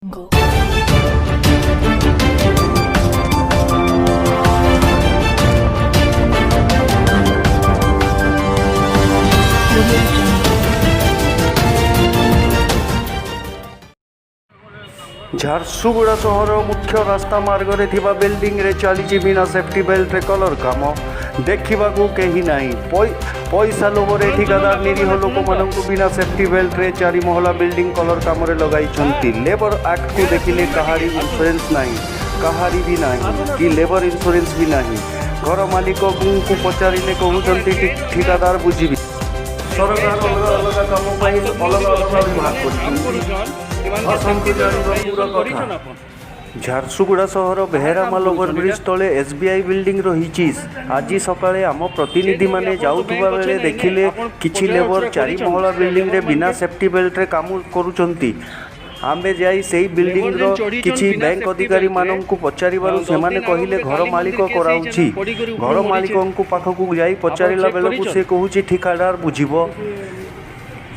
Go. Jharsuguda ସହର ମୁଖ୍ୟ ରାସ୍ତା ମାର୍ଗରେ ଥିବା ବିଲ୍ଡିଂରେ ଚାଲିଛି ବିନା ସେଫ୍ଟି ବେଲ୍ଟରେ କଲର କାମ। ଦେଖିବାକୁ କେହି ନାହିଁ। ପଇସା ଲୋଭରେ ଠିକାଦାର ନିରୀହ ଲୋକମାନଙ୍କୁ ବିନା ସେଫ୍ଟି ବେଲ୍ଟରେ 4 ମହଲା ବିଲ୍ଡିଂ କଲର କାମରେ ଲଗାଇଛନ୍ତି। ଲେବର ଆକ୍ଟକୁ ଦେଖିଲେ କାହାରି ଇନ୍ସୁରାନ୍ସ ନାହିଁ, କାହାରି ବି ନାହିଁ କି ଲେବର ଇନ୍ସୁରାନ୍ସ ବି ନାହିଁ। ଘର ମାଲିକଙ୍କୁ ପଚାରିଲେ କହୁଛନ୍ତି ଠିକାଦାର ବୁଝିବି। ସରକାର ଅଲଗା ଅଲଗା କାମ ପାଇଁ ଅଲଗା ଅଲଗା ବିଭାଗ କରିଛନ୍ତି। ଝାରସୁଗୁଡ଼ା ସହର ବେହେରାମାଲ ଓଭରବ୍ରିଜ ତଳେ SBI ବିଲ୍ଡିଂ ରହିଛି। ଆଜି ସକାଳେ ଆମ ପ୍ରତିନିଧିମାନେ ଯାଉଥିବା ବେଳେ ଦେଖିଲେ କିଛି ଲେବର 4 ମହଲା ବିଲ୍ଡିଂରେ ବିନା ସେଫ୍ଟି ବେଲ୍ଟରେ କାମ କରୁଛନ୍ତି। ଆମେ ଯାଇ ସେହି ବିଲ୍ଡିଂର କିଛି ବ୍ୟାଙ୍କ ଅଧିକାରୀମାନଙ୍କୁ ପଚାରିବାରୁ ସେମାନେ କହିଲେ ଘର ମାଲିକ କରାଉଛି। ଘର ମାଲିକଙ୍କ ପାଖକୁ ଯାଇ ପଚାରିଲା ବେଳକୁ ସେ କହୁଛି ଠିକାଦାର ବୁଝିବ।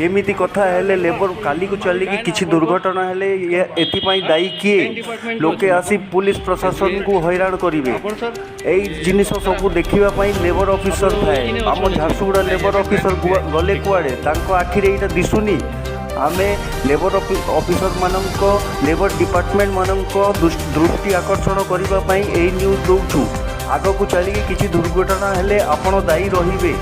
ଏମିତି କଥା ହେଲେ ଲେବର କାଲିକୁ ଚାଲିକି କିଛି ଦୁର୍ଘଟଣା ହେଲେ ଏଥିପାଇଁ ଦାୟୀ କିଏ? ଲୋକେ ଆସି ପୁଲିସ ପ୍ରଶାସନକୁ ହଇରାଣ କରିବେ। ଏଇ ଜିନିଷ ସବୁ ଦେଖିବା ପାଇଁ ଲେବର ଅଫିସର ଥାଏ। ଆମ ଝାରସୁଗୁଡ଼ା ଲେବର ଅଫିସର ଗଲେ କୁଆଡ଼େ? ତାଙ୍କ ଆଖିରେ ଏଇଟା ଦିଶୁନି। ଆମେ ଲେବର ଅଫିସରମାନଙ୍କ ଲେବର ଡିପାର୍ଟମେଣ୍ଟମାନଙ୍କ ଦୃଷ୍ଟି ଆକର୍ଷଣ କରିବା ପାଇଁ ଏଇ ନ୍ୟୁଜ୍ ଦେଉଛୁ। ଆଗକୁ ଚାଲିକି କିଛି ଦୁର୍ଘଟଣା ହେଲେ ଆପଣ ଦାୟୀ ରହିବେ।